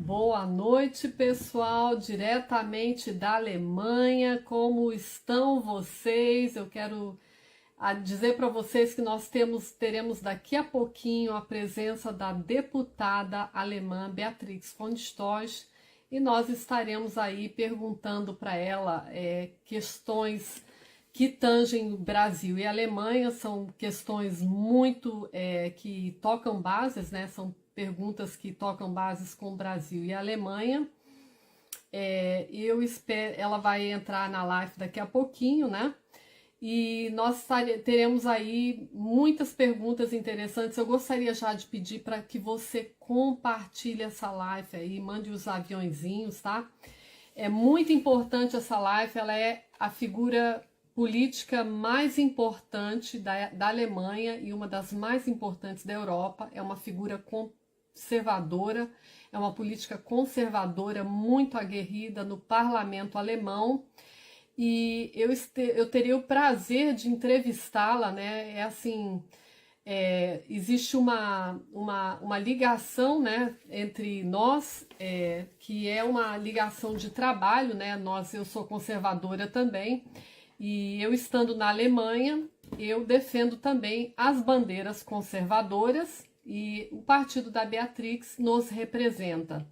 Boa noite, pessoal, diretamente da Alemanha. Como estão vocês? Eu quero dizer para vocês que teremos daqui a pouquinho a presença da deputada alemã Beatrix von Storch e nós estaremos aí perguntando para ela questões que tangem o Brasil e a Alemanha. São questões muito que tocam bases, né? São perguntas que tocam bases com o Brasil e a Alemanha. Eu espero, ela vai entrar na live daqui a pouquinho, né? E nós teremos aí muitas perguntas interessantes. Eu gostaria já de pedir para que você compartilhe essa live aí, mande os aviõezinhos, tá? É muito importante essa live, ela é a figura política mais importante da Alemanha e uma das mais importantes da Europa. É uma figura conservadora, é uma política conservadora muito aguerrida no parlamento alemão. E eu teria o prazer de entrevistá-la, né? Existe uma ligação, né, entre nós, que é uma ligação de trabalho, né? Eu sou conservadora também, e eu estando na Alemanha, eu defendo também as bandeiras conservadoras e o partido da Beatrix nos representa.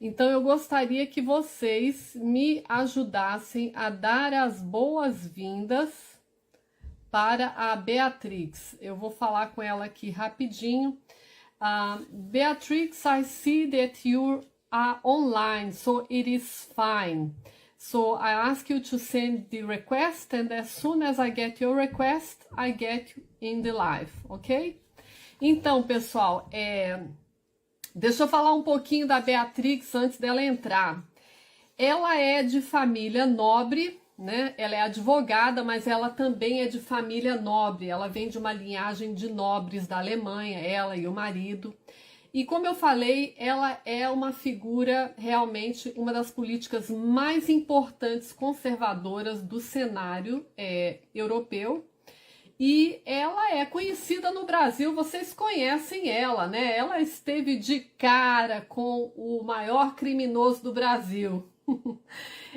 Então eu gostaria que vocês me ajudassem a dar as boas-vindas para a Beatrix. Eu vou falar com ela aqui rapidinho. Beatrix, I see that you are online, so it is fine. So I ask you to send the request, and as soon as I get your request, I get you in the live, ok? Então, pessoal, deixa eu falar um pouquinho da Beatrix antes dela entrar. Ela é de família nobre, né? Ela é advogada, mas ela também é de família nobre. Ela vem de uma linhagem de nobres da Alemanha, ela e o marido. E como eu falei, ela é uma figura, realmente, uma das políticas mais importantes conservadoras do cenário europeu. E ela é conhecida no Brasil, vocês conhecem ela, né? Ela esteve de cara com o maior criminoso do Brasil.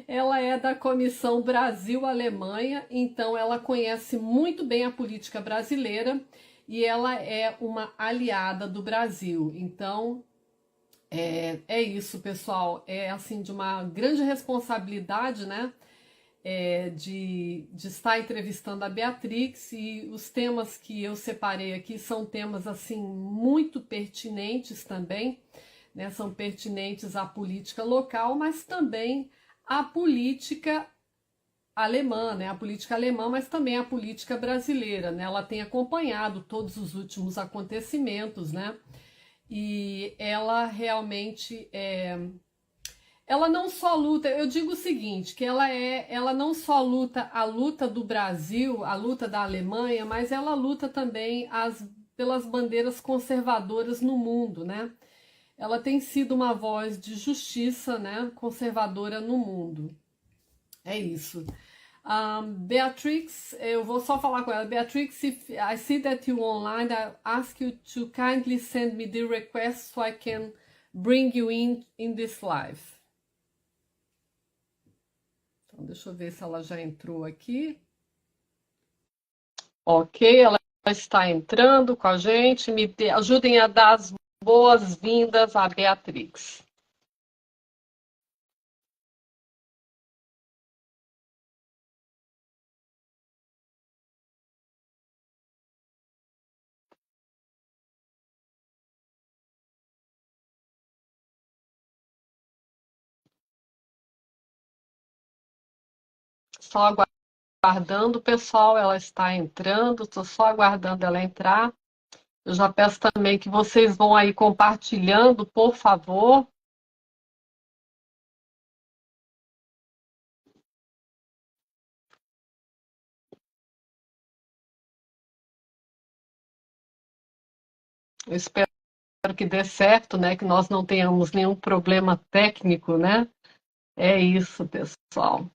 Ela é da Comissão Brasil-Alemanha, então ela conhece muito bem a política brasileira e ela é uma aliada do Brasil. Então, é isso, pessoal. É assim de uma grande responsabilidade, né? De estar entrevistando a Beatrix, e os temas que eu separei aqui são temas assim muito pertinentes também, né? São pertinentes à política local, mas também à política alemã, né? A política alemã, mas também a política brasileira, né? Ela tem acompanhado todos os últimos acontecimentos, né? E ela realmente ela não só luta, eu digo o seguinte, que ela não só luta a luta do Brasil, a luta da Alemanha, mas ela luta também pelas bandeiras conservadoras no mundo, né? Ela tem sido uma voz de justiça, né, conservadora no mundo. É isso. Beatrix, eu vou só falar com ela. Beatrix, if I see that you online, I ask you to kindly send me the request so I can bring you in this live. Então, deixa eu ver se ela já entrou aqui. Ok, ela está entrando com a gente. Ajudem a dar as boas-vindas à Beatrix. Só aguardando, pessoal, ela está entrando. Estou só aguardando ela entrar. Eu já peço também que vocês vão aí compartilhando, por favor. Eu espero que dê certo, né? Que nós não tenhamos nenhum problema técnico, né? É isso, pessoal.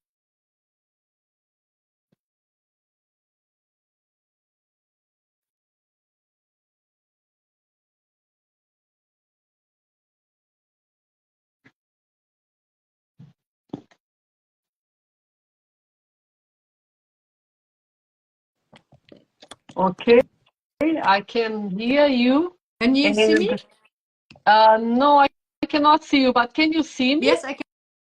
Okay, I can hear you. Can you see me? No, I cannot see you, but can you see me? Yes, I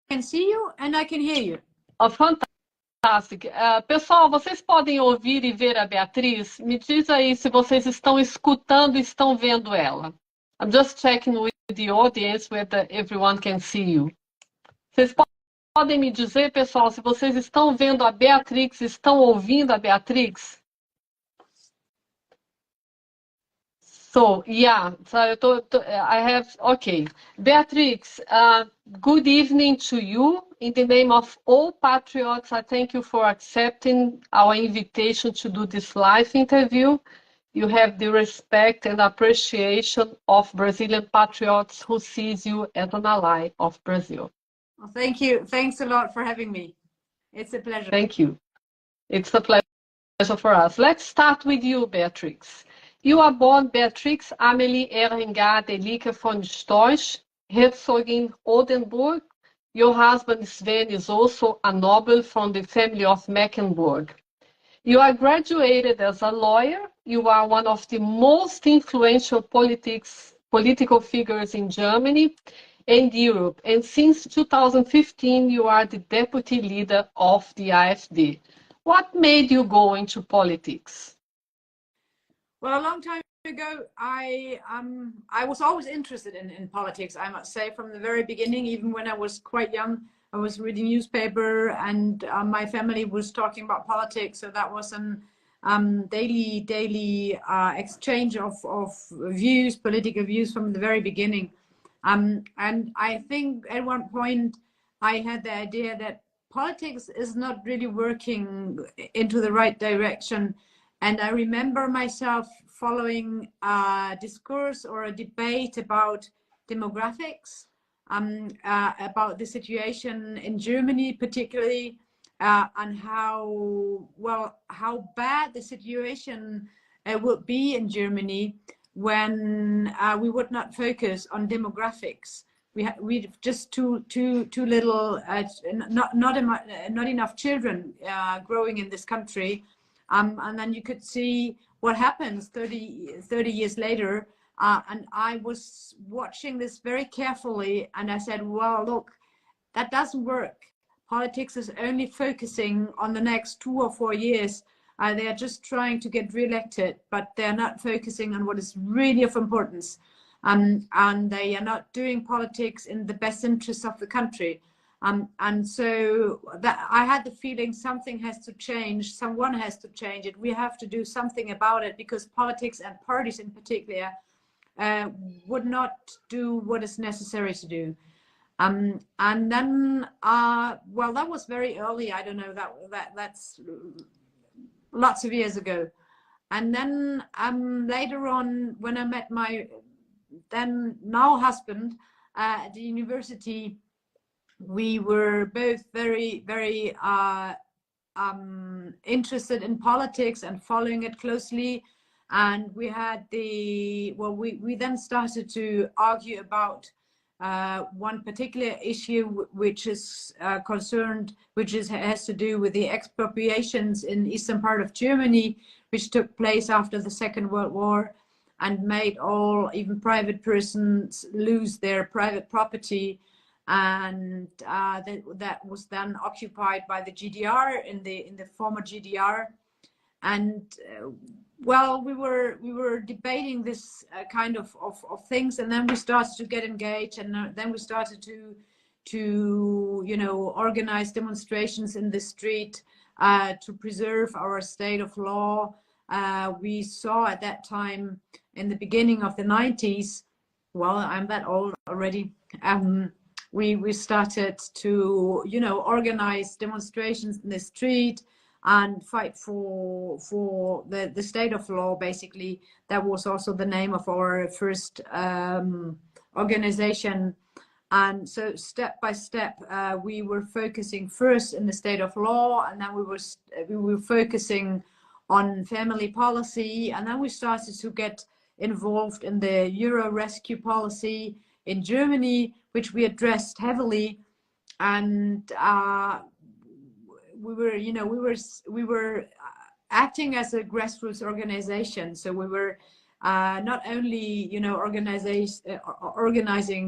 can see you and I can hear you. Oh, fantástico. Pessoal, vocês podem ouvir e ver a Beatriz? Me diz aí se vocês estão escutando e estão vendo ela. I'm just checking with the audience whether everyone can see you. Vocês podem me dizer, pessoal, se vocês estão vendo a Beatrix, estão ouvindo a Beatrix? So, yeah, so I have, okay. Beatrix, good evening to you. In the name of all patriots, I thank you for accepting our invitation to do this live interview. You have the respect and appreciation of Brazilian patriots who sees you as an ally of Brazil. Well, thank you. Thanks a lot for having me. It's a pleasure. Thank you. It's a pleasure for us. Let's start with you, Beatrix. You are born Beatrix Amelie Erengard von Storch, Herzogin Oldenburg. Your husband Sven is also a noble from the family of Mecklenburg. You are graduated as a lawyer. You are one of the most influential political figures in Germany and Europe. And since 2015, you are the deputy leader of the AfD. What made you go into politics? Well, a long time ago, I was always interested in politics, I must say, from the very beginning. Even when I was quite young, I was reading newspaper, and my family was talking about politics. So that was an daily exchange of views, political views from the very beginning. And I think at one point I had the idea that politics is not really working into the right direction. And I remember myself following a discourse or a debate about demographics, about the situation in Germany, particularly, and how bad the situation would be in Germany when we would not focus on demographics. We just too little, not enough children growing in this country. And then you could see what happens 30 years later. And I was watching this very carefully, and I said, well, look, that doesn't work. Politics is only focusing on the next 2 or 4 years. They are just trying to get re-elected, but they're not focusing on what is really of importance. And they are not doing politics in the best interests of the country. And so that I had the feeling something has to change, someone has to change it. We have to do something about it, because politics and parties in particular would not do what is necessary to do. And then, well, that was very early. I don't know, that's lots of years ago. And then later on, when I met my then now husband at the university, we were both very interested in politics and following it closely. And we had we then started to argue about one particular issue, which is has to do with the expropriations in the eastern part of Germany, which took place after the Second World War and made even private persons lose their private property. And that was then occupied by the GDR in the former GDR. And well, we were debating this kind of things, and then we started to get engaged, and then we started to organize demonstrations in the street to preserve our state of law. We saw at that time, in the beginning of the 90s, well, I'm that old already, we started to organize demonstrations in the street and fight for the state of law, basically. That was also the name of our first organization. And so step by step, we were focusing first in the state of law, and then we were focusing on family policy, and then we started to get involved in the Euro rescue policy in Germany, which we addressed heavily. And we were acting as a grassroots organization. So we were not only, you know, organizing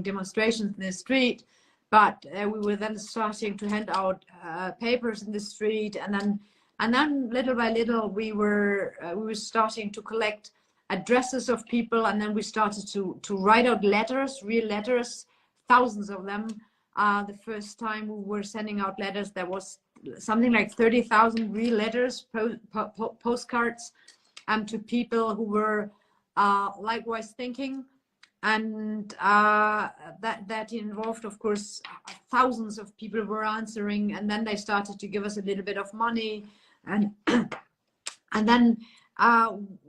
demonstrations in the street, but we were then starting to hand out papers in the street, and then little by little we were starting to collect addresses of people, and then we started to write out letters, real letters, thousands of them. The first time we were sending out letters, there was something like 30,000 real letters, postcards, to people who were likewise thinking. And that involved, of course, thousands of people were answering, and then they started to give us a little bit of money, and and then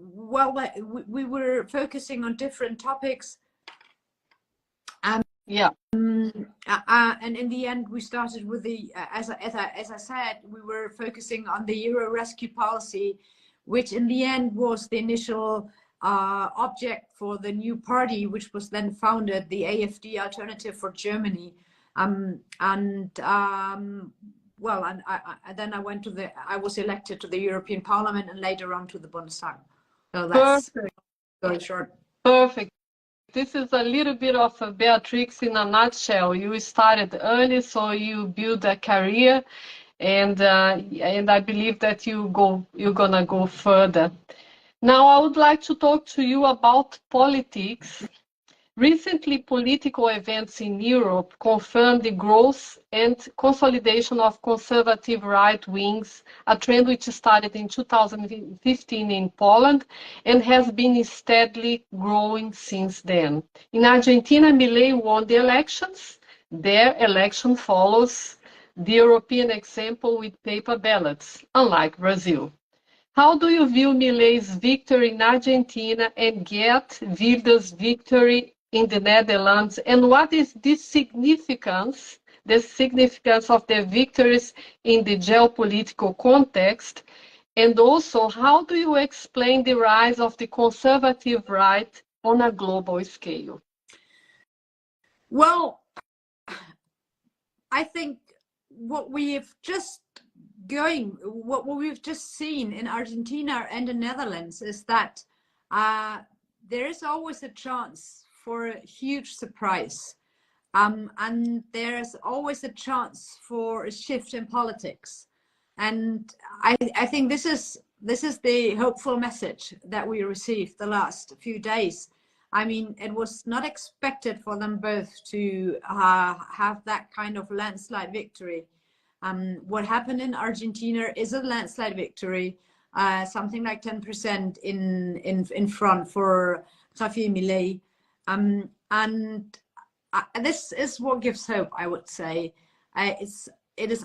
well, we were focusing on different topics. Yeah. And in the end, we started with the, as I said, we were focusing on the Euro rescue policy, which in the end was the initial object for the new party, which was then founded, the AfD, Alternative for Germany. Well, and then I was elected to the European Parliament and later on to the Bundestag. So that's very short. Perfect. This is a little bit of a Beatrix in a nutshell. You started early, so you build a career, and I believe that you're gonna go further. Now, I would like to talk to you about politics. Recently, political events in Europe confirmed the growth and consolidation of conservative right wings, a trend which started in 2015 in Poland and has been steadily growing since then. In Argentina, Milei won the elections. Their election follows the European example with paper ballots, unlike Brazil. How do you view Milei's victory in Argentina and Geert Wilders' victory in the Netherlands, and what is the significance of their victories in the geopolitical context? And also, how do you explain the rise of the conservative right on a global scale? Well, I think what we've just seen in Argentina and the Netherlands is that there is always a chance for a huge surprise, and there's always a chance for a shift in politics, and I think this is the hopeful message that we received the last few days. I mean, it was not expected for them both to have that kind of landslide victory. What happened in Argentina is a landslide victory, something like 10% in front for Javier Milei. And this is what gives hope, I would say. It is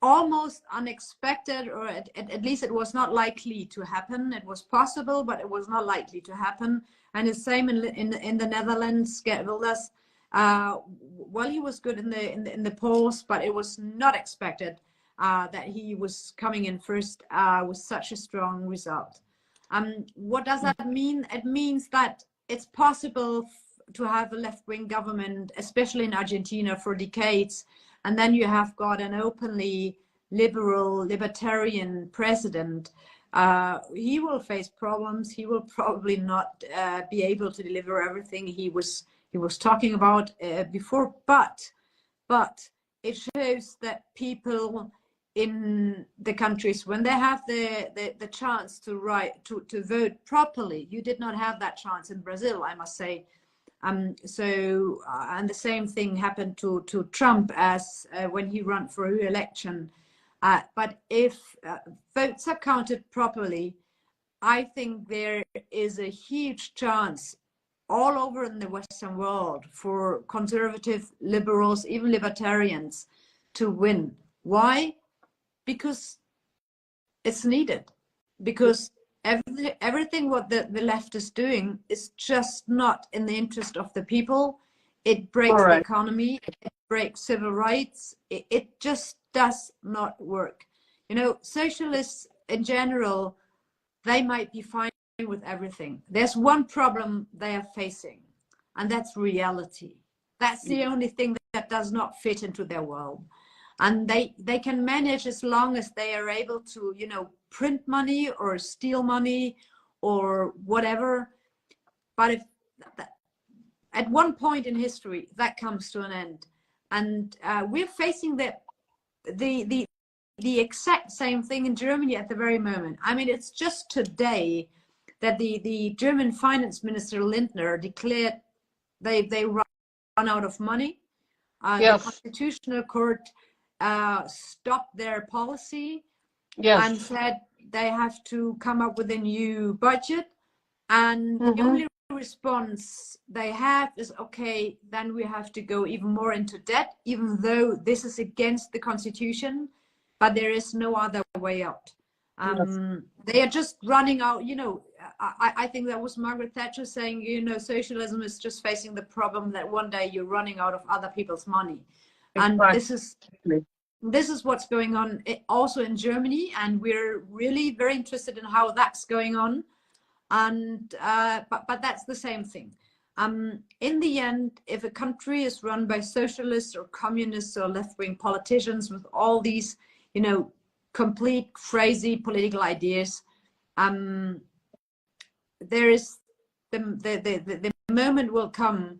almost unexpected, or at least it was not likely to happen. It was possible, but it was not likely to happen. And the same in the Netherlands. Geert Wilders, well, he was good in the polls, but it was not expected that he was coming in first with such a strong result. What does that mean? It means that it's possible to have a left-wing government, especially in Argentina, for decades, and then you have got an openly liberal, libertarian president. He will face problems. He will probably not be able to deliver everything he was talking about before, but it shows that people in the countries, when they have the chance to vote properly, you did not have that chance in Brazil, I must say. And the same thing happened to Trump as when he ran for re-election. But if votes are counted properly, I think there is a huge chance all over in the Western world for conservative liberals, even libertarians, to win. Why? Because it's needed. Because everything what the left is doing is just not in the interest of the people. It breaks the economy, it breaks civil rights. It just does not work. You know, socialists in general, they might be fine with everything. There's one problem they are facing, and that's reality. That's the only thing that does not fit into their world. and they can manage as long as they are able to, you know, print money or steal money or whatever. But if at one point in history that comes to an end, and we're facing the exact same thing in Germany at the very moment. I mean, it's just today that the German finance minister Lindner declared they run out of money. The Constitutional Court stopped their policy and said they have to come up with a new budget. And the only response they have is, okay, then we have to go even more into debt, even though this is against the Constitution, but there is no other way out. They are just running out, you know. I think that was Margaret Thatcher saying, you know, socialism is just facing the problem that one day you're running out of other people's money. And this is what's going on also in Germany, and we're really very interested in how that's going on. And but that's the same thing. In the end, if a country is run by socialists or communists or left-wing politicians with all these, you know, complete crazy political ideas, there is the moment will come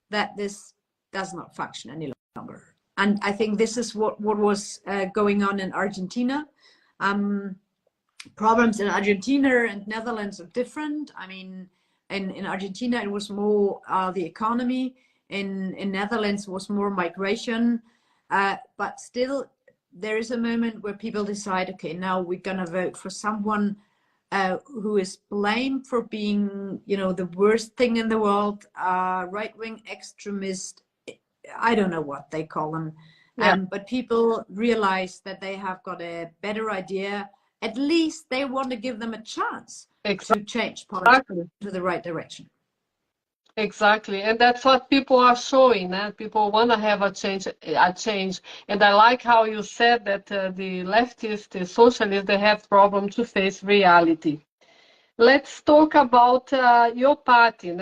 that this does not function any longer. And I think this is what was going on in Argentina. Problems in Argentina and Netherlands are different. I mean, in Argentina it was more the economy. In Netherlands it was more migration. But still, there is a moment where people decide, okay, now we're gonna vote for someone who is blamed for being, you know, the worst thing in the world, right-wing extremist. I don't know what they call them. But people realize that they have got a better idea. At least they want to give them a chance to change politics to the right direction. Exactly, and that's what people are showing. People want to have a change. And I like how you said that the leftists, the socialists, they have problem to face reality. Let's talk about your party.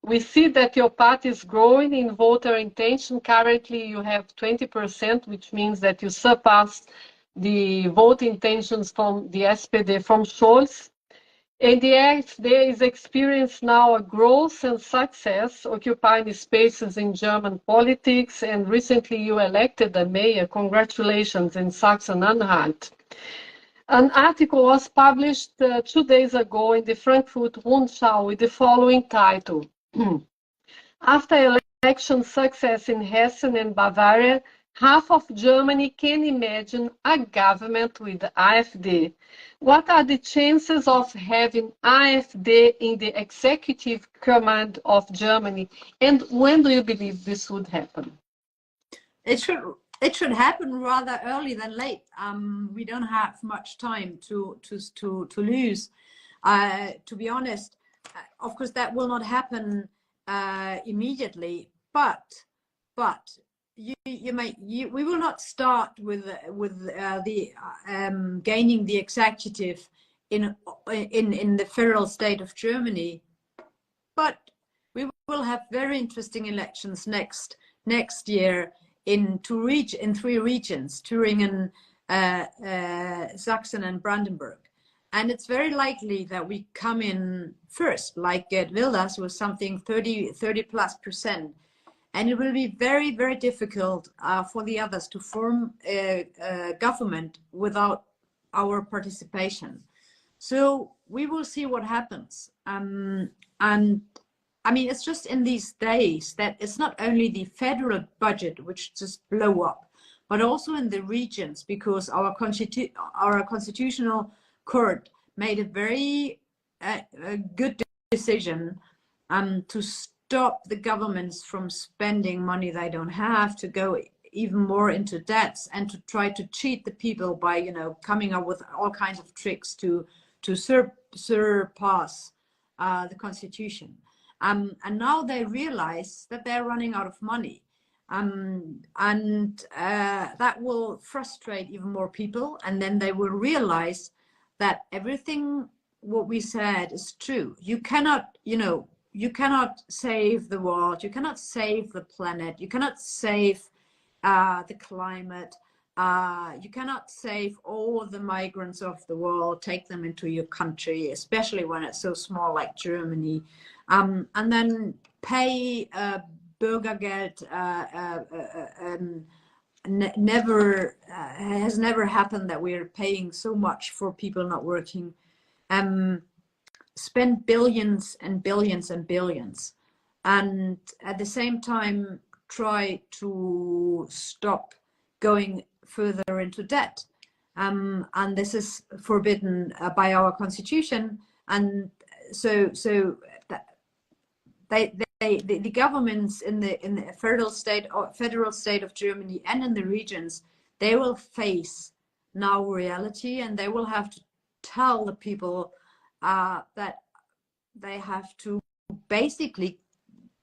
We see that your party is growing in voter intention. Currently, you have 20%, which means that you surpassed the vote intentions from the SPD from Scholz. And the AfD is experiencing now a growth and success, occupying spaces in German politics, and recently you elected a mayor. Congratulations in Saxony-Anhalt. An article was published 2 days ago in the Frankfurt Rundschau with the following title. After election success in Hessen and Bavaria, half of Germany can imagine a government with the AfD. What are the chances of having AfD in the executive command of Germany? And when do you believe this would happen? It should happen rather early than late. We don't have much time to lose. To be honest, of course, that will not happen immediately. But we will not start with the gaining the executive in the federal state of Germany, but we will have very interesting elections next year in 3 regions: Thüringen, Sachsen, and Brandenburg. And it's very likely that we come in first, like Gerd Wilders, with something 30+%. And it will be very, very difficult for the others to form a government without our participation. So we will see what happens. And I mean, it's just in these days that it's not only the federal budget which just blow up, but also in the regions, because our constitutional court made a very good decision to stop the governments from spending money they don't have, to go even more into debts, and to try to cheat the people by, you know, coming up with all kinds of tricks to surpass the constitution. And now they realize that they're running out of money, and that will frustrate even more people. And then they will realize that everything what we said is true. You cannot, you cannot save the world. You cannot save the planet. You cannot save the climate. You cannot save all the migrants of the world, take them into your country, especially when it's so small like Germany, and then pay Bürgergeld. Has never happened that we're paying so much for people not working. Spend billions and billions and billions, and at the same time try to stop going further into debt. And this is forbidden by our constitution. And so the governments in the federal state of Germany and in the regions, they will face now reality, and they will have to tell the people that they have to basically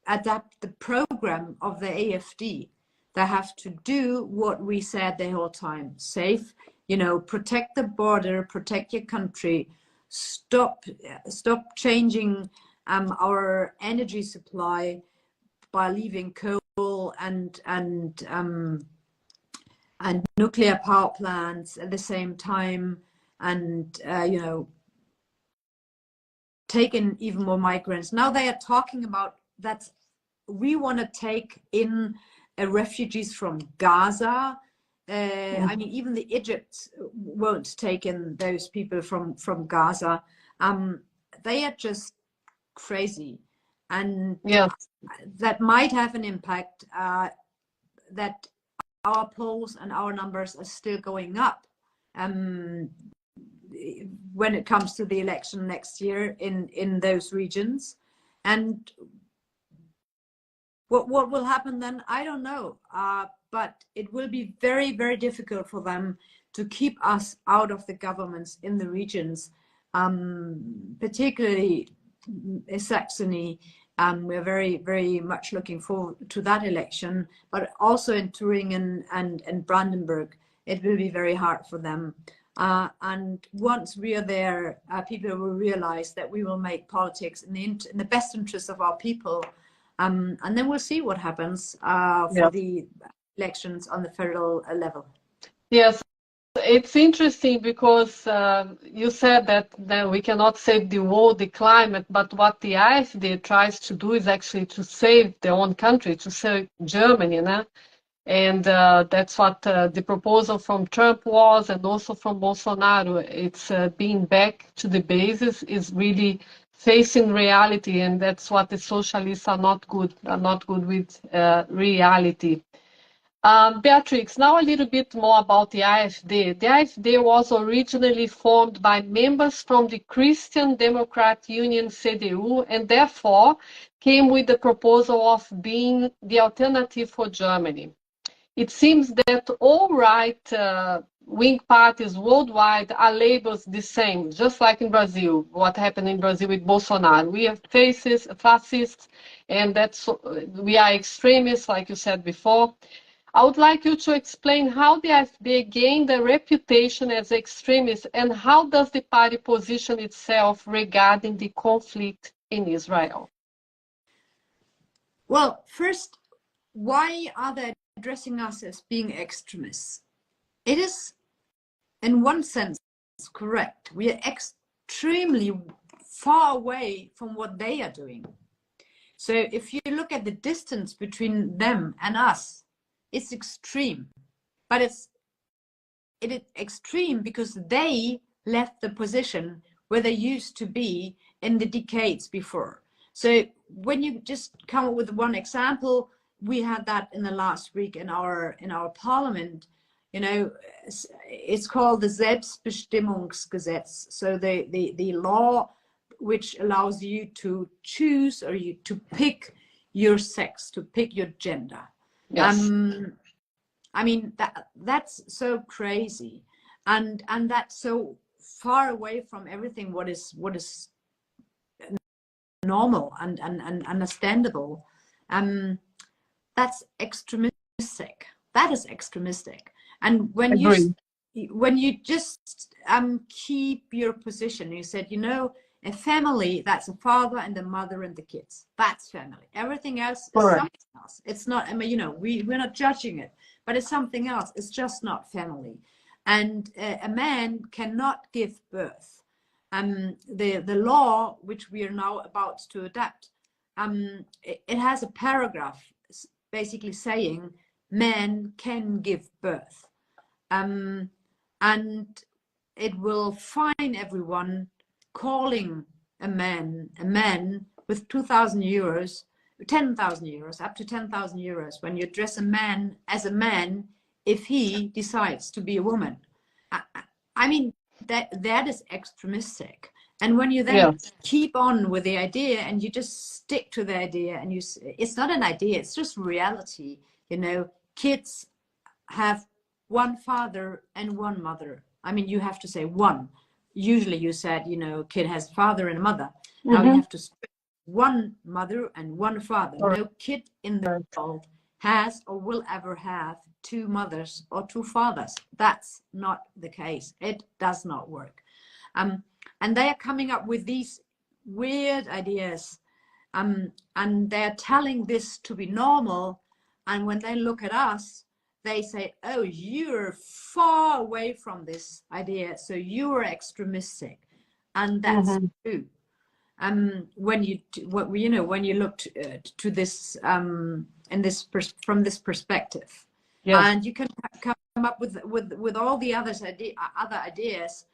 adapt the program of the AfD. They have to do what we said the whole time: safe, protect the border, protect your country, stop changing our energy supply by leaving coal and nuclear power plants at the same time, and taking even more migrants. Now they are talking about that we want to take in refugees from Gaza. I mean, even the Egypt won't take in those people from Gaza. They are just crazy, and that might have an impact. That our polls and our numbers are still going up when it comes to the election next year in those regions. And what will happen then, I don't know. But it will be very, very difficult for them to keep us out of the governments in the regions, particularly Saxony. We're very, very much looking forward to that election, but also in Thuringen and Brandenburg, it will be very hard for them. And once we are there, people will realize that we will make politics in the best interest of our people. And then we'll see what happens for the elections on the federal level. Yes, it's interesting because you said that we cannot save the world, the climate, but what the AfD tries to do is actually to save their own country, to save Germany, and that's what the proposal from Trump was, and also from Bolsonaro. It's being back to the basis, is really facing reality, and that's what the socialists are not good with reality. Beatrix, now a little bit more about the AfD. The AfD was originally formed by members from the Christian Democrat Union, CDU, and therefore came with the proposal of being the alternative for Germany. It seems that all right-wing parties worldwide are labeled the same, just like in Brazil, what happened in Brazil with Bolsonaro. We are fascists, and we are extremists, like you said before. I would like you to explain how the AfD gained a reputation as extremist, and how does the party position itself regarding the conflict in Israel? Well, first, why are they addressing us as being extremists? It is, in one sense, correct. We are extremely far away from what they are doing. So if you look at the distance between them and us, it's extreme. But it is extreme because they left the position where they used to be in the decades before. So when you just come up with one example, we had that in the last week in our parliament. It's called the Selbstbestimmungsgesetz. So the law which allows you to choose, or you to pick your sex, to pick your gender. Yes. I mean, that's so crazy, and that's so far away from everything what is normal and understandable. That's extremistic. That is extremistic. And when you just keep your position, you said, A family, that's a father and a mother and the kids. That's family. Everything else is Correct. something else. It's not, I mean, you know, we're not judging it, but it's something else. It's just not family. And a man cannot give birth. The law, which we are now about to adapt, it has a paragraph basically saying men can give birth. And it will fine everyone calling a man with 2,000 euros, 10,000 euros, up to 10,000 euros when you address a man as a man if he decides to be a woman. I mean, that is extremistic. And when you then keep on with the idea and you just stick to the idea and it's not an idea, it's just reality. You know, kids have one father and one mother. I mean, you have to say one. Usually you said, you know, kid has father and mother. Now you have to split one mother and one father. No kid in the world has or will ever have two mothers or two fathers. That's not the case. It does not work. And they are coming up with these weird ideas, and they're telling this to be normal. And when they look at us, they say, oh, you're far away from this idea, so you're extremistic. And that's true. When you look to this from this perspective, and you can come up with all the other ideas.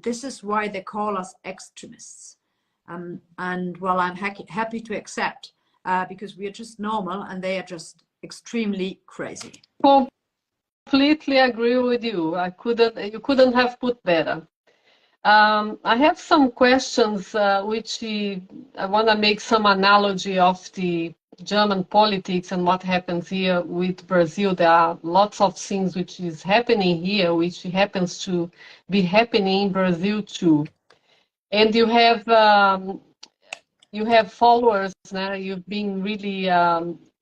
This is why they call us extremists. And well, I'm happy to accept because we are just normal and they are just extremely crazy. Completely agree with you. You couldn't have put better. I have some questions which I want to make some analogy of the German politics and what happens here with Brazil. There are lots of things which is happening here, which happens to be happening in Brazil too. And you have followers now. You've been really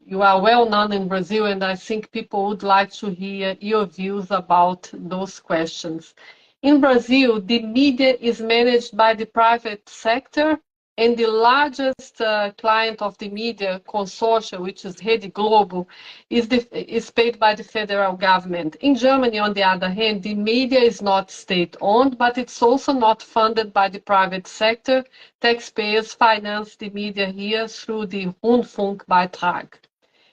you are well known in Brazil, and I think people would like to hear your views about those questions. In Brazil, the media is managed by the private sector, and the largest client of the media consortium, which is Rede Globo, is paid by the federal government. In Germany, on the other hand, the media is not state-owned, but it's also not funded by the private sector. Taxpayers finance the media here through the Rundfunkbeitrag.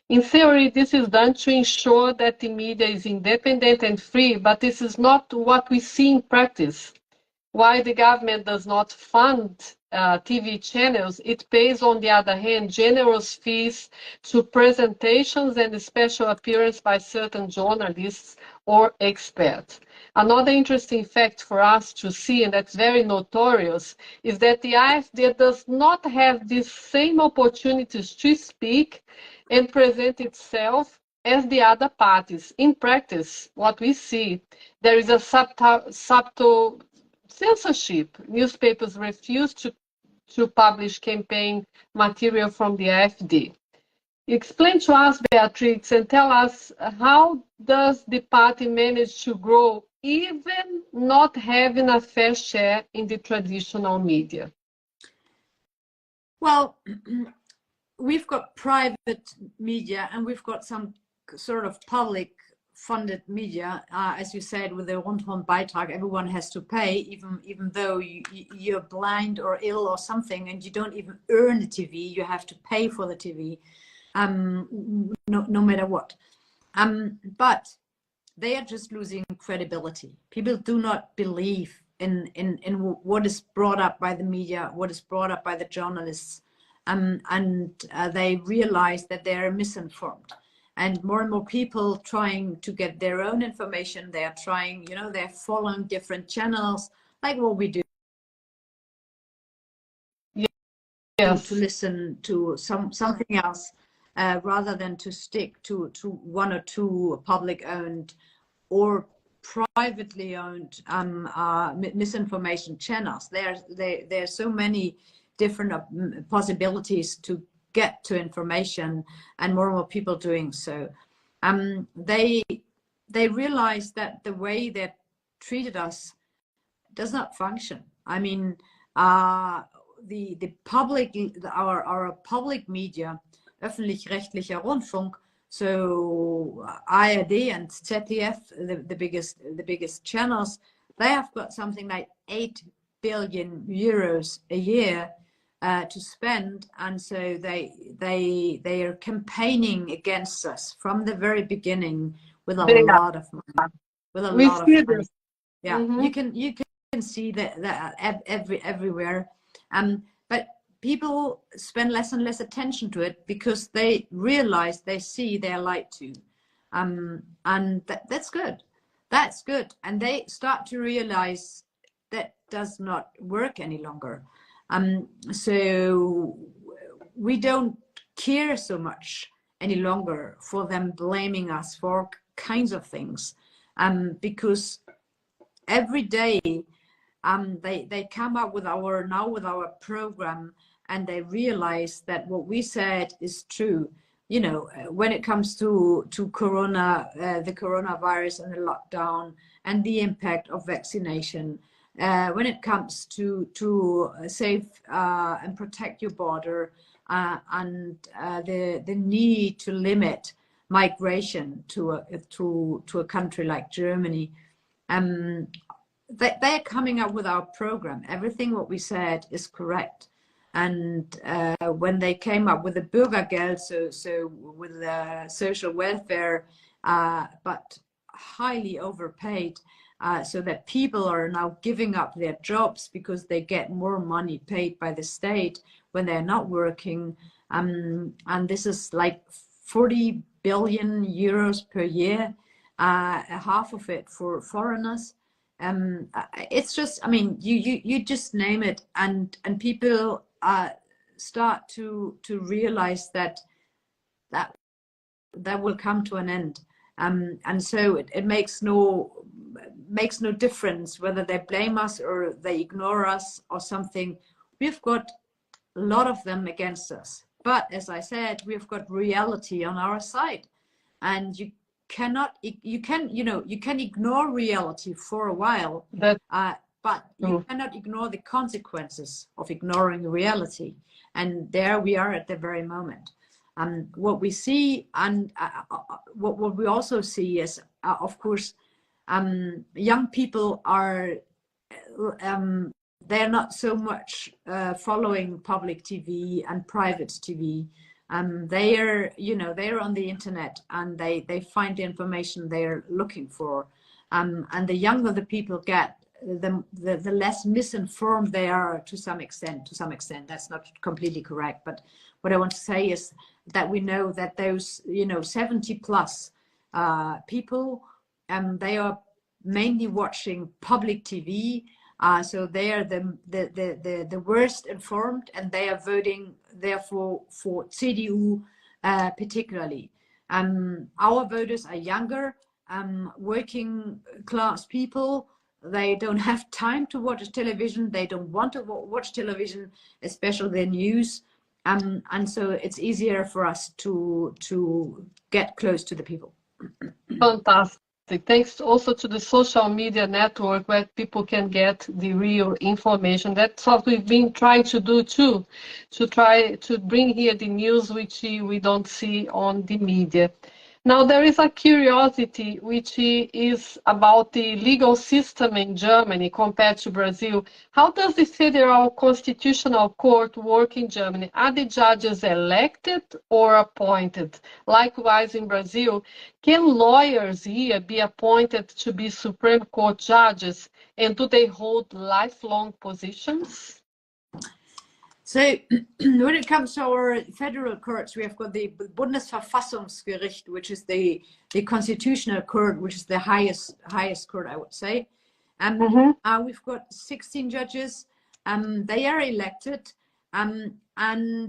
In theory, this is done to ensure that the media is independent and free, but this is not what we see in practice. While the government does not fund TV channels, it pays, on the other hand, generous fees to presentations and special appearance by certain journalists or experts. Another interesting fact for us to see, and that's very notorious, is that the AfD does not have the same opportunities to speak and present itself as the other parties. In practice, what we see, there is a subtle censorship. Newspapers refuse to publish campaign material from the AfD. Explain to us, Beatrix, and tell us, how does the party manage to grow even not having a fair share in the traditional media? Well, we've got private media and we've got some sort of public funded media. As you said, with the Rundfunkbeitrag, everyone has to pay, even though you're blind or ill or something, and you don't even earn the TV. You have to pay for the TV, no matter what. But they are just losing credibility. People do not believe in what is brought up by the media, what is brought up by the journalists, and they realize that they are misinformed. And more people trying to get their own information. They are trying, they're following different channels, like what we do. Yes. To listen to something else, rather than to stick to one or two public-owned or privately owned misinformation channels. There are so many different possibilities to get to information, and more people doing so. They realize that the way they treated us does not function. I mean, the public, our public media, öffentlich-rechtlicher Rundfunk, so ARD and ZDF, the biggest channels, they have got something like 8 billion euros a year to spend, and so they are campaigning against us from the very beginning with a lot of money. With a lot of money. Yeah, you can see that everywhere. But people spend less and less attention to it because they realize, they see they're lied to, and that's good. That's good, and they start to realize that does not work any longer. So we don't care so much any longer for them blaming us for kinds of things, because every day they come up with our program, and they realize that what we said is true. You know, when it comes to corona, the coronavirus and the lockdown and the impact of vaccination, when it comes to save and protect your border, and the need to limit migration to a country like Germany, they're coming up with our program. Everything what we said is correct. And when they came up with the Bürgergeld, so with the social welfare, but highly overpaid, so that people are now giving up their jobs because they get more money paid by the state when they're not working. And this is like 40 billion euros per year, half of it for foreigners. It's just, I mean, you just name it, and people start to realize that will come to an end, and so it makes no difference whether they blame us or they ignore us or something. We've got a lot of them against us, but as I said, we've got reality on our side, and you can ignore reality for a while, but you cannot ignore the consequences of ignoring reality. And there we are at the very moment. What we see, and what we also see is, of course, young people are, they're not so much following public TV and private TV. They're on the internet, and they find the information they're looking for. And the younger the people get, the less misinformed they are to some extent. That's not completely correct, but what I want to say is that we know that those 70 plus people, they are mainly watching public TV, so they are the worst informed, and they are voting therefore for CDU particularly. Our voters are younger, working class people. They don't have time to watch television. They don't want to watch television, especially the news. And so it's easier for us to get close to the people. Fantastic. Thanks also to the social media network, where people can get the real information. That's what we've been trying to do too, to try to bring here the news which we don't see on the media. Now, there is a curiosity which is about the legal system in Germany compared to Brazil. How does the Federal Constitutional Court work in Germany? Are the judges elected or appointed? Likewise, in Brazil, can lawyers here be appointed to be Supreme Court judges, and do they hold lifelong positions? So when it comes to our federal courts, we have got the Bundesverfassungsgericht, which is the constitutional court, which is the highest court, I would say. We've got 16 judges. They are elected, and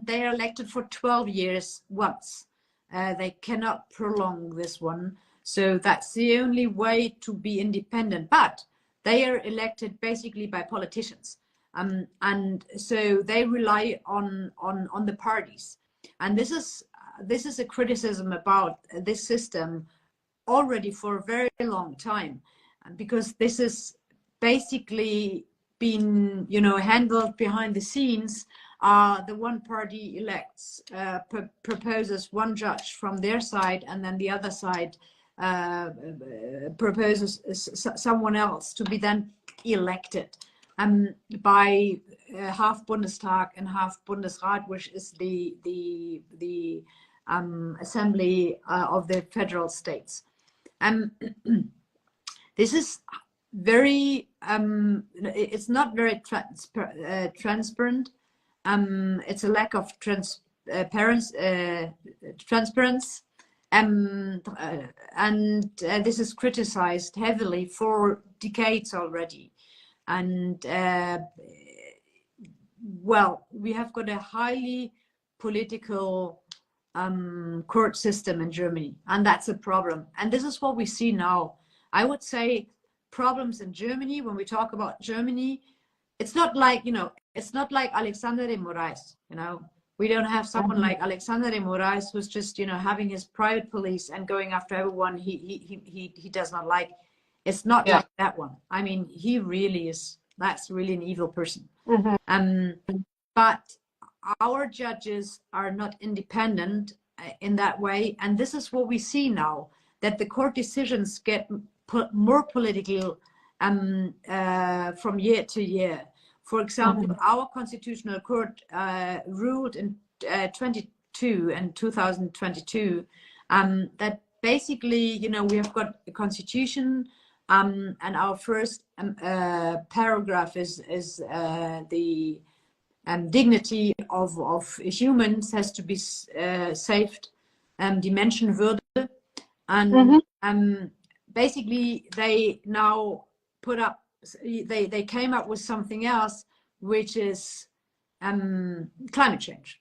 they are elected for 12 years once. They cannot prolong this one. So that's the only way to be independent. But they are elected basically by politicians. And so they rely on the parties, and this is a criticism about this system already for a very long time, because this is basically been, handled behind the scenes. The one party elects, proposes one judge from their side, and then the other side proposes someone else to be then elected by half Bundestag and half Bundesrat, which is the assembly of the federal states. This is very, it's not very transparent. It's a lack of transparency, and this is criticized heavily for decades already. And well, we have got a highly political court system in Germany, and that's a problem. And this is what we see now. I would say problems in Germany, when we talk about Germany, it's not like, it's not like Alexander de Moraes, We don't have someone like Alexander de Moraes who's just, having his private police and going after everyone he does not like. It's not like that one. I mean, he really is, that's really an evil person. But our judges are not independent in that way. And this is what we see now, that the court decisions get more political from year to year. For example, our constitutional court ruled in 2022 that basically, we have got a constitution, and our first paragraph is the dignity of humans has to be saved, die Menschenwürde, and basically they now put up, they came up with something else, which is climate change.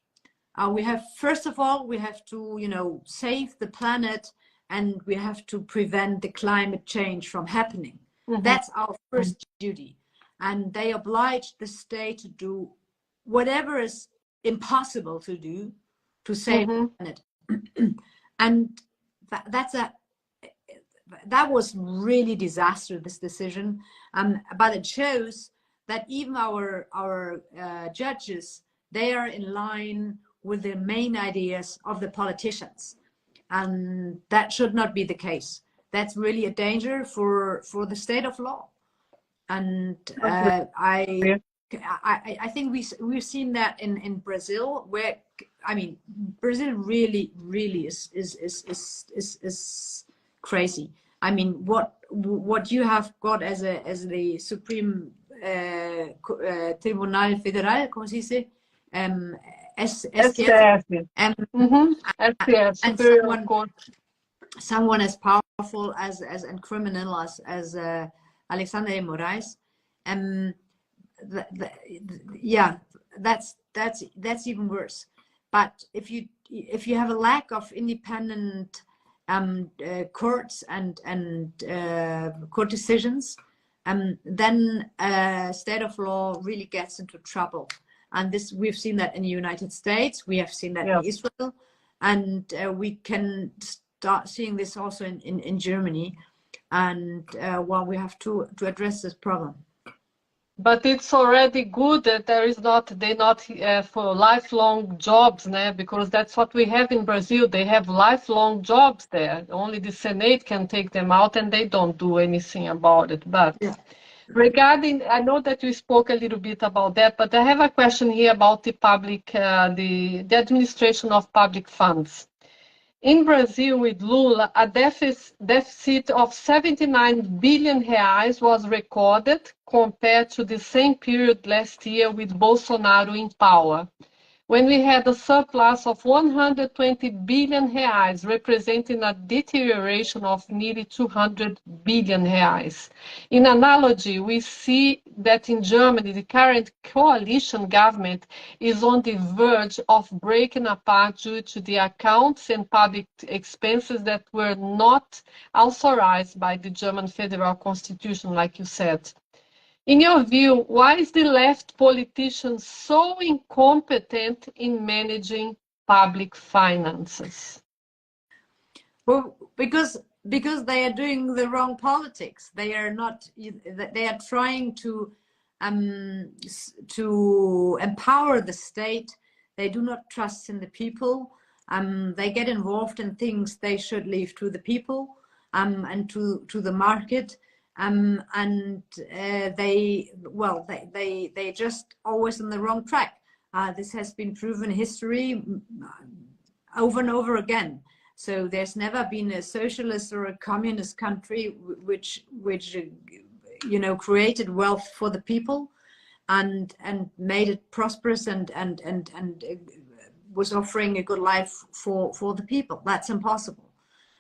We have, first of all, we have to, save the planet, and we have to prevent the climate change from happening. That's our first duty. And they oblige the state to do whatever is impossible to do to save the planet. And that was really disastrous, this decision. But it shows that even our judges, they are in line with the main ideas of the politicians. And that should not be the case. That's really a danger for the state of law. And I think we've seen that in Brazil, where, I mean, Brazil really is crazy. I mean, what you have got as the Supreme Tribunal Federal, como se dice, STF, and someone as powerful and criminal as Alexander de Moraes, yeah, that's even worse. But if you have a lack of independent courts and court decisions, then state of law really gets into trouble. And this, we've seen that in the United States, we have seen that in Israel, and we can start seeing this also in Germany. And well, we have to address this problem. But it's already good that they're not for lifelong jobs, né? Because that's what we have in Brazil. They have lifelong jobs there. Only the Senate can take them out, and they don't do anything about it. But regarding, I know that you spoke a little bit about that, but I have a question here about the public, the administration of public funds. In Brazil, with Lula, a deficit of 79 billion reais was recorded compared to the same period last year with Bolsonaro in power, when we had a surplus of 120 billion reais, representing a deterioration of nearly 200 billion reais. In analogy, we see that in Germany, the current coalition government is on the verge of breaking apart due to the accounts and public expenses that were not authorized by the German federal constitution, like you said. In your view, why is the left politicians so incompetent in managing public finances? Well, because they are doing the wrong politics. They are not. They are trying to to empower the state. They do not trust in the people. They get involved in things they should leave to the people and to the market. They just always on the wrong track. This has been proven in history over and over again. So there's never been a socialist or a communist country which created wealth for the people and made it prosperous and was offering a good life for the people. That's impossible.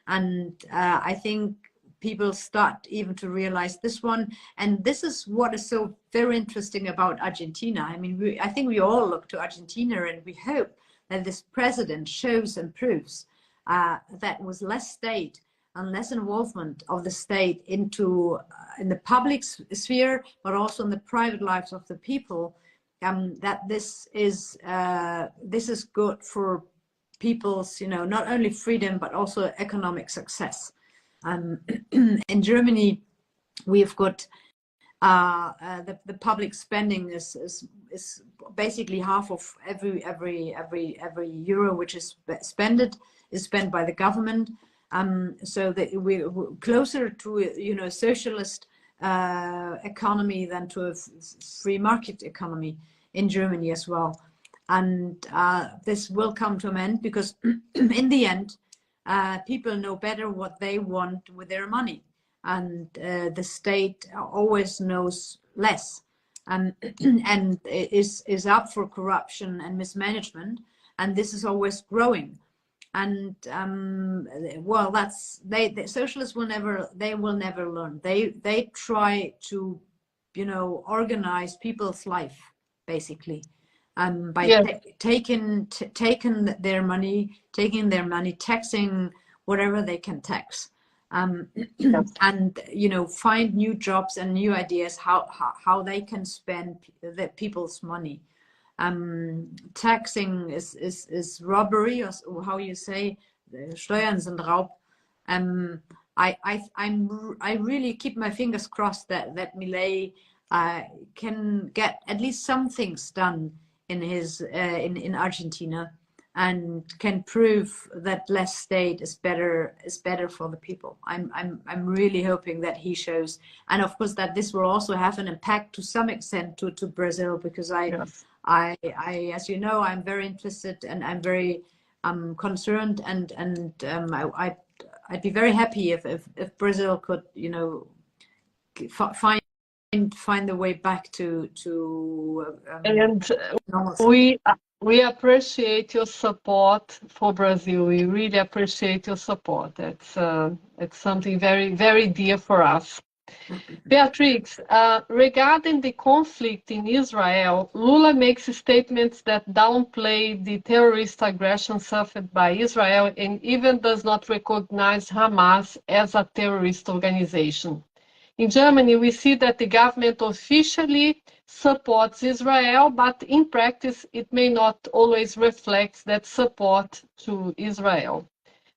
And I think people start even to realize this one. And this is what is so very interesting about Argentina. I mean, I think we all look to Argentina and we hope that this president shows and proves that with less state and less involvement of the state in the public sphere, but also in the private lives of the people, that this is good for people's, not only freedom but also economic success. In Germany, we've got the public spending is basically half of every euro which is spent by the government. So that we're closer to a socialist economy than to a free market economy in Germany as well. And this will come to an end because in the end, people know better what they want with their money, and the state always knows less and is up for corruption and mismanagement, and this is always growing. And the socialists will never learn. They try to organize people's life basically by taking their money, taxing whatever they can tax, and find new jobs and new ideas how they can spend the people's money. Taxing is robbery, or how you say, Steuern sind Raub. I really keep my fingers crossed that Milei can get at least some things done in Argentina, and can prove that less state is better for the people. I'm really hoping that he shows, and of course that this will also have an impact to some extent to Brazil, because I as you know, I'm very interested and I'm very concerned, and I'd be very happy if Brazil could find the way back to and normalcy. We appreciate your support for Brazil. We really appreciate your support. It's something very, very dear for us. Beatrix, regarding the conflict in Israel, Lula makes statements that downplay the terrorist aggression suffered by Israel and even does not recognize Hamas as a terrorist organization. In Germany, we see that the government officially supports Israel, but in practice, it may not always reflect that support to Israel.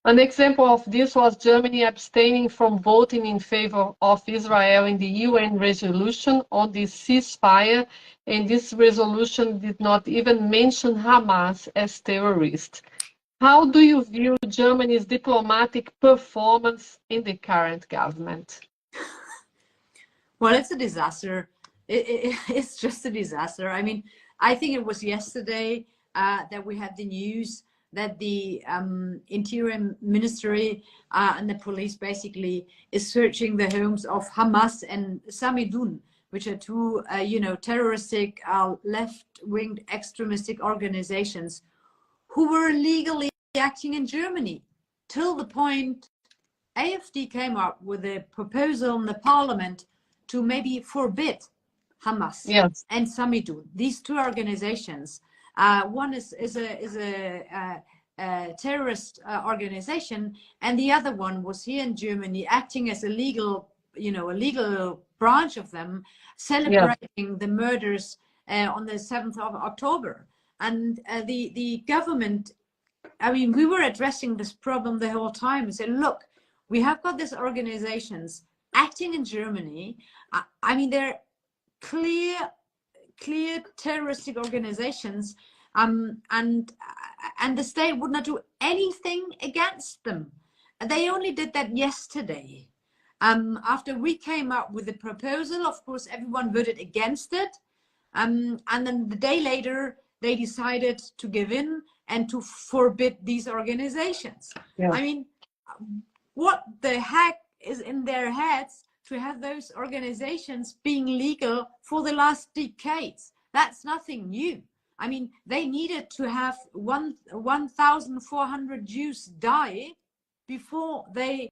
An example of this was Germany abstaining from voting in favor of Israel in the UN resolution on the ceasefire, and this resolution did not even mention Hamas as terrorists. How do you view Germany's diplomatic performance in the current government? Well, it's a disaster. It's just a disaster. I mean, I think it was yesterday that we had the news that the Interior Ministry and the police basically is searching the homes of Hamas and Samidun, which are two, terroristic, left-wing extremistic organizations who were illegally acting in Germany, till the point AfD came up with a proposal in the parliament to maybe forbid Hamas and Samidun. These two organizations, one is a terrorist organization, and the other one was here in Germany acting as a legal branch of them, celebrating the murders on the 7th of October. And the government, I mean, we were addressing this problem the whole time and said, look, we have got these organizations acting in Germany. I mean, they're clear terroristic organizations, and the state would not do anything against them. They only did that yesterday. After we came up with the proposal, of course, everyone voted against it. And then the day later, they decided to give in and to forbid these organizations. Yeah. I mean, what the heck is in their heads to have those organizations being legal for the last decades? That's nothing new. I mean, they needed to have 1,400 Jews die before they,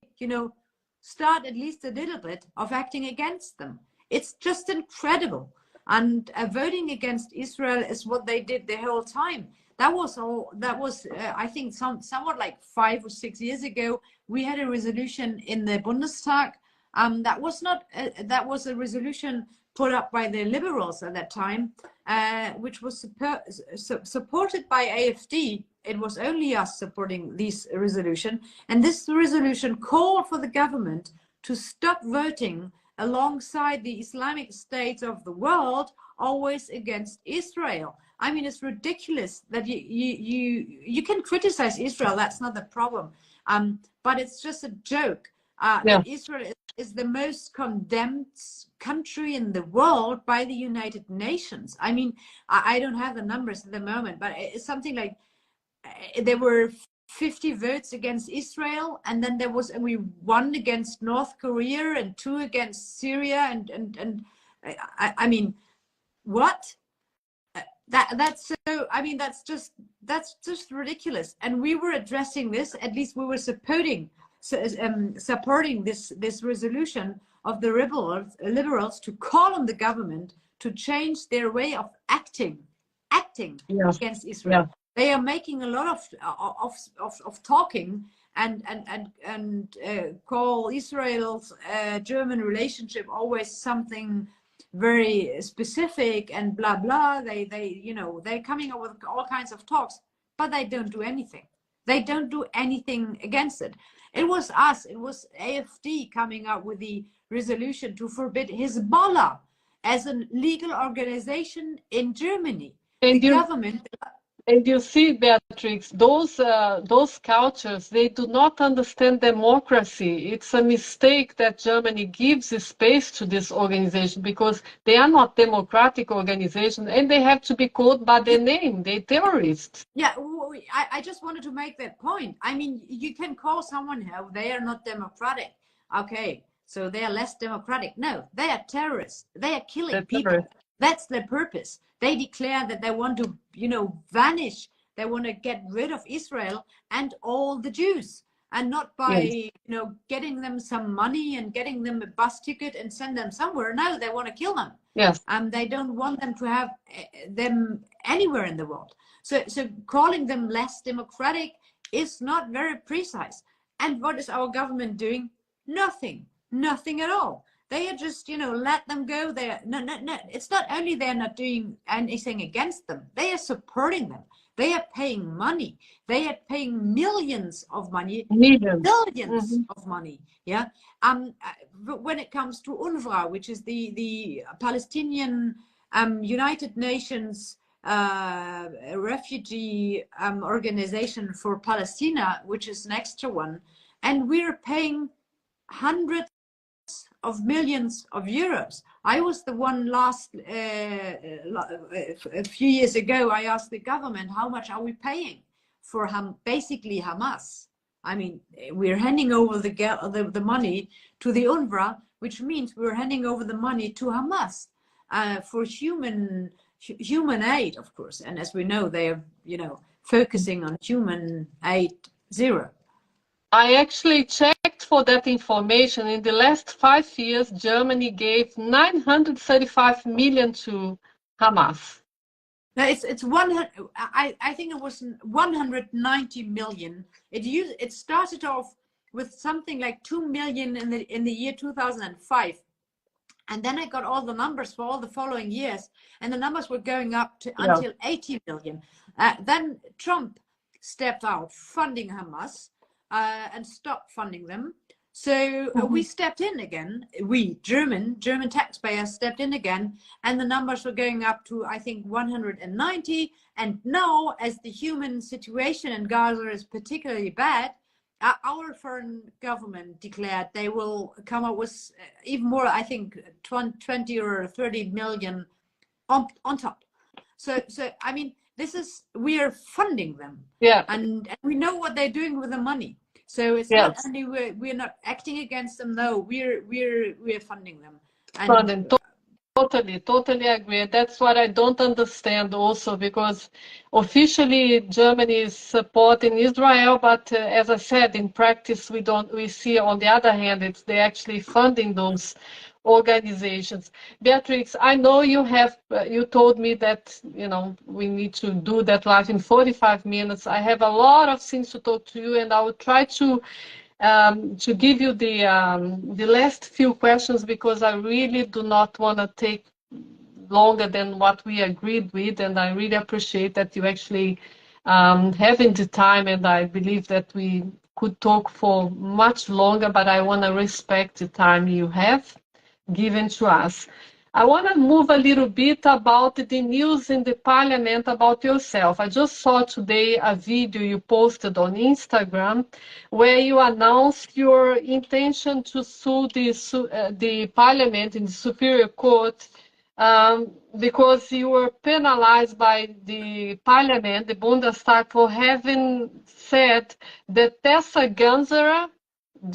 start at least a little bit of acting against them. It's just incredible. And voting against Israel is what they did the whole time. That was I think somewhat like 5 or 6 years ago. We had a resolution in the Bundestag. That was a resolution put up by the liberals at that time, which was supported by AfD. It was only us supporting this resolution. And this resolution called for the government to stop voting alongside the Islamic states of the world, always against Israel. I mean, it's ridiculous that you can criticize Israel. That's not the problem. But it's just a joke. That Israel is the most condemned country in the world by the United Nations. I mean, I don't have the numbers at the moment, but it's something like there were 50 votes against Israel, and then there was only 1 against North Korea and 2 against Syria, and I mean, what? That's so. I mean, that's just ridiculous. And we were addressing this. At least we were supporting this resolution of the liberals to call on the government to change their way of acting against Israel. Yeah. They are making a lot of talking and call Israel's German relationship always something very specific and blah blah. They're coming up with all kinds of talks, but they don't do anything. They don't do anything against it. It was us. It was AfD coming up with the resolution to forbid Hezbollah as a legal organization in Germany. And the government. And you see, Beatrix, those cultures, they do not understand democracy. It's a mistake that Germany gives space to this organization because they are not democratic organizations and they have to be called by their name. They're terrorists. Yeah, I just wanted to make that point. I mean, you can call someone here, they are not democratic. Okay, so they are less democratic. No, they are terrorists. They are killing people. That's their purpose. They declare that they want to, vanish. They want to get rid of Israel and all the Jews, and not by, getting them some money and getting them a bus ticket and send them somewhere. No, they want to kill them. Yes. They don't want them to have them anywhere in the world. So calling them less democratic is not very precise. And what is our government doing? Nothing at all. They are just, let them go. No. It's not only they're not doing anything against them. They are supporting them. They are paying money. They are paying millions of money, billions of money. Yeah. When it comes to UNRWA, which is the Palestinian United Nations refugee organization for Palestine, which is an extra one, and we're paying hundreds of millions of euros. I was the one a few years ago, I asked the government, how much are we paying for basically Hamas? I mean, we're handing over the money to the UNRWA, which means we're handing over the money to Hamas for human aid, of course. And as we know, they are, focusing on human aid zero. I actually checked for that information. In the last 5 years, Germany gave 935 million to Hamas. No, it's 100. I think it was 190 million. It started off with something like 2 million in the year 2005, and then I got all the numbers for all the following years, and the numbers were going up to until 80 million. Then Trump stepped out funding Hamas. And stopped funding them. So we stepped in again. We German taxpayers stepped in again, and the numbers were going up to, I think, 190. And now, as the human situation in Gaza is particularly bad, our foreign government declared they will come up with even more, I think 20 or 30 million on top. So I mean, we are funding them, and we know what they're doing with the money. So it's not only we're not acting against them, no, we're funding them. And Totally agree. That's what I don't understand also, because officially Germany is supporting Israel, but as I said, in practice we see on the other hand they're actually funding those organizations. Beatrix, I know you told me that we need to do that live in 45 minutes. I have a lot of things to talk to you, and I will try to give you the last few questions, because I really do not want to take longer than what we agreed with, and I really appreciate that you actually having the time, and I believe that we could talk for much longer, but I want to respect the time you have given to us. I want to move a little bit about the news in the parliament about yourself. I just saw today a video you posted on Instagram where you announced your intention to sue the parliament in the Superior Court because you were penalized by the parliament, the Bundestag, for having said that Tessa Ganserer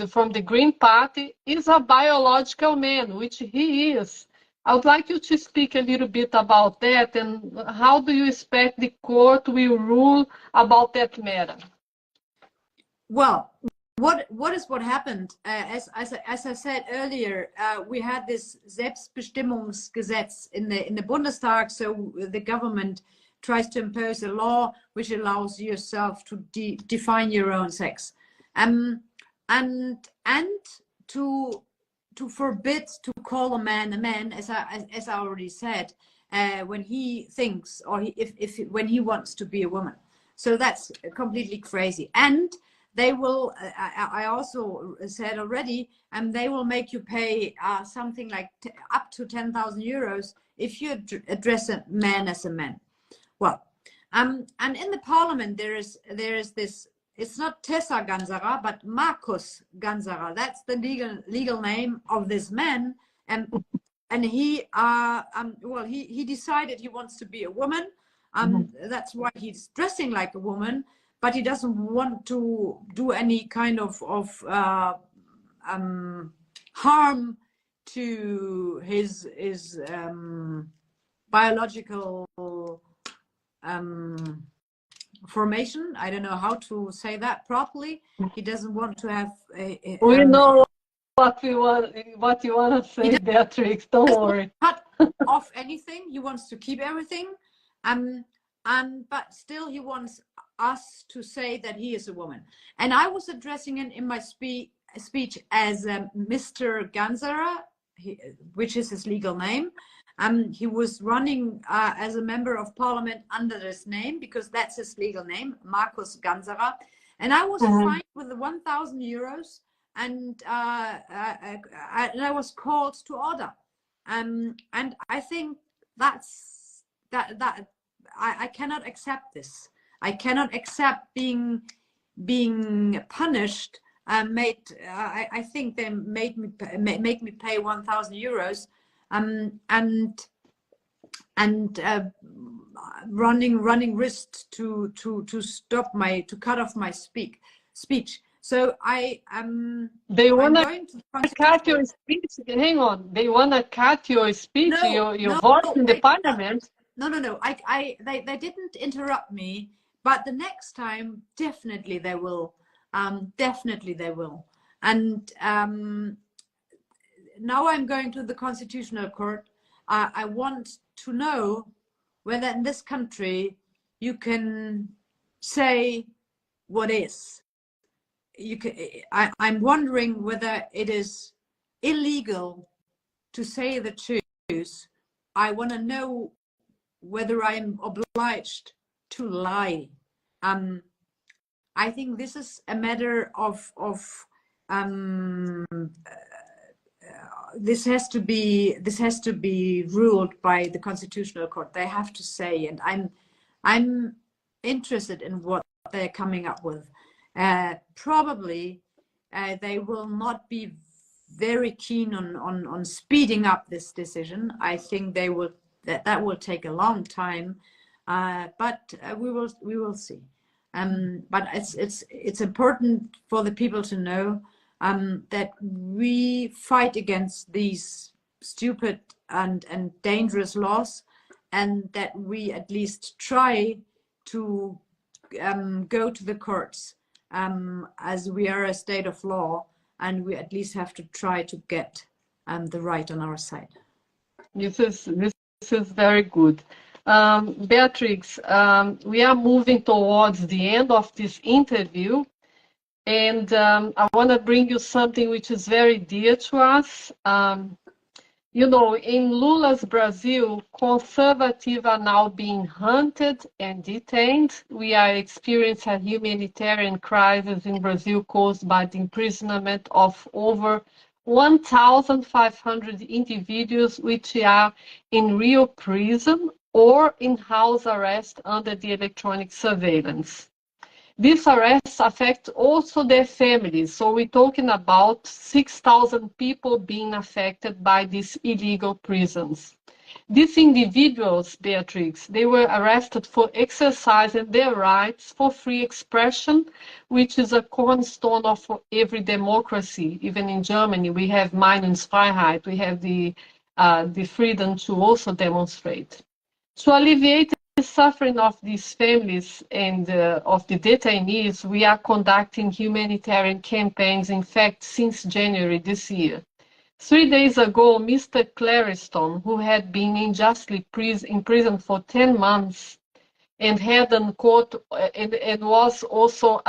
from the Green Party is a biological man, which he is. I would like you to speak a little bit about that, and how do you expect the court will rule about that matter? Well, what happened? As I said earlier, we had this Selbstbestimmungsgesetz in the Bundestag, so the government tries to impose a law which allows yourself to define your own sex, and to forbid to call a man, as I already said, when he thinks or when he wants to be a woman. So that's completely crazy. And they will, I also said already, they will make you pay something like up to 10,000 euros if you address a man as a man. Well, and in the parliament there is this. It's not Tessa Ganserer, but Markus Ganserer. That's the legal name of this man, and he he decided he wants to be a woman. That's why he's dressing like a woman, but he doesn't want to do any kind of harm to his biological formation. I don't know how to say that properly. He doesn't want to have we know what you want to say, Beatrix, don't worry. Cut off anything. He wants to keep everything, but still he wants us to say that he is a woman. And I was addressing him in my speech as Mr. Ganserer, which is his legal name. He was running as a member of parliament under this name because that's his legal name, Markus Ganserer. And I was fined with the 1,000 euros, and I was called to order. And I think that I cannot accept this. I cannot accept being punished. I think they make me pay 1,000 euros. And running risks to cut off my speech. So they want to cut your speech. Hang on, they want to cut your speech. Your voice in the parliament. No. They didn't interrupt me, but the next time definitely they will. Definitely they will. And now I'm going to the Constitutional Court. I want to know whether in this country you can say what is. I'm wondering whether it is illegal to say the truth. I want to know whether I'm obliged to lie. I think this is a matter of this has to be ruled by the Constitutional Court. They have to say, and I'm interested in what they're coming up with. Probably they will not be very keen on speeding up this decision. I think they will that will take a long time, but we will see. But it's important for the people to know that we fight against these stupid and dangerous laws, and that we at least try to go to the courts, as we are a state of law, and we at least have to try to get the right on our side. This is very good. Beatrix, we are moving towards the end of this interview, and I want to bring you something which is very dear to us. You know, in Lula's Brazil, conservatives are now being hunted and detained. We are experiencing a humanitarian crisis in Brazil caused by the imprisonment of over 1,500 individuals which are in real prison or in house arrest under the electronic surveillance. These arrests affect also their families. So we're talking about 6,000 people being affected by these illegal prisons. These individuals, Beatrix, they were arrested for exercising their rights for free expression, which is a cornerstone of every democracy. Even in Germany, we have Meinungsfreiheit, we have the freedom to also demonstrate. To alleviate the suffering of these families and of the detainees, we are conducting humanitarian campaigns, in fact, since January this year. 3 days ago, Mr. Clariston, who had been unjustly imprisoned for 10 months and had in court and was also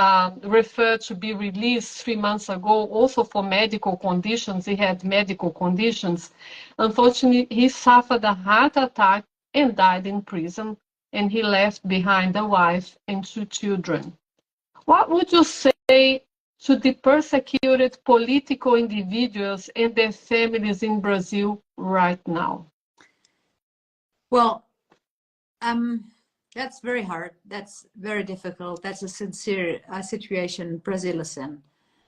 referred to be released 3 months ago, also for medical conditions. He had medical conditions. Unfortunately, he suffered a heart attack and died in prison, and he left behind a wife and 2 children. What would you say to the persecuted political individuals and their families in Brazil right now? Well, that's very hard. That's very difficult. That's a sincere situation Brazil is in.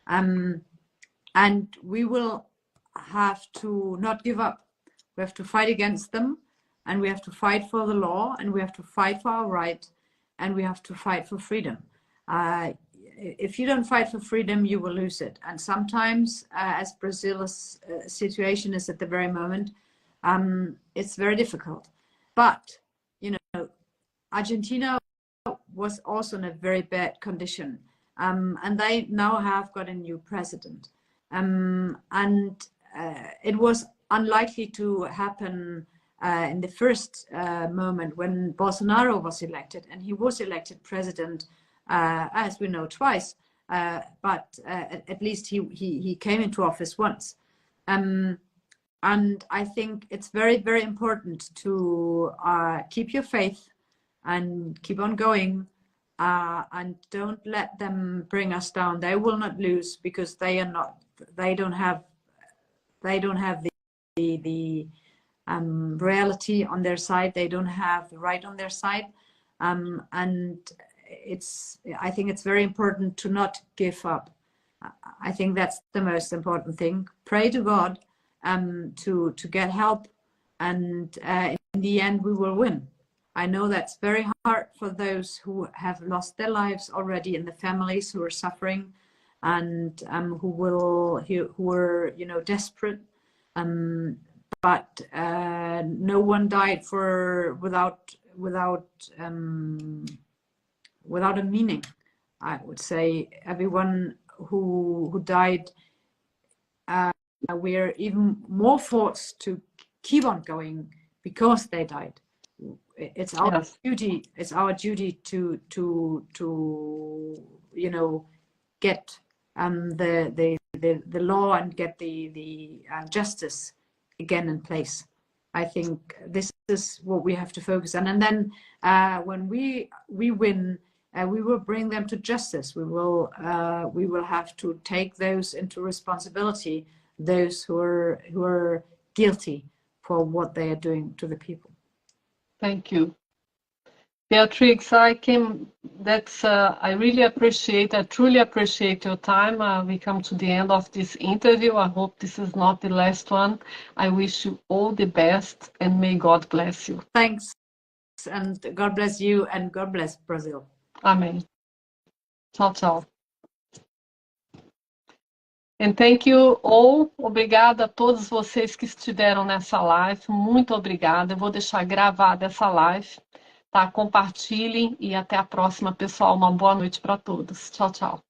And we will have to not give up. We have to fight against them, and we have to fight for the law, and we have to fight for our right, and we have to fight for freedom. If you don't fight for freedom, you will lose it. And sometimes, as Brazil's situation is at the very moment, it's very difficult. But, you know, Argentina was also in a very bad condition. And they now have got a new president. It was unlikely to happen in the first moment when Bolsonaro was elected, and he was elected president, as we know, twice, but at least he came into office once. And I think it's very, very important to keep your faith and keep on going, and don't let them bring us down. They will not lose, because they don't have the reality on their side. They don't have the right on their side, and I think it's very important to not give up. I think that's the most important thing. Pray to God to get help, and in the end we will win. I know that's very hard for those who have lost their lives already, and the families who are suffering, and who were, you know, desperate. But no one died without a meaning. I would say everyone who died, we're even more forced to keep on going because they died. It's our duty. It's our duty to you know, get the law and get the justice again in place. I think this is what we have to focus on. And then when we win, we will bring them to justice. We will have to take those into responsibility, those who are guilty for what they are doing to the people. Thank you. Beatrix, I really appreciate, I truly appreciate your time. We come to the end of this interview. I hope this is not the last one. I wish you all the best and may God bless you. Thanks, and God bless you, and God bless Brazil. Amém. Tchau, tchau. And thank you all. Obrigada a todos vocês que estiveram nessa live. Muito obrigada. Eu vou deixar gravada essa live. Tá? Compartilhem e até a próxima, pessoal. Uma boa noite para todos. Tchau, tchau.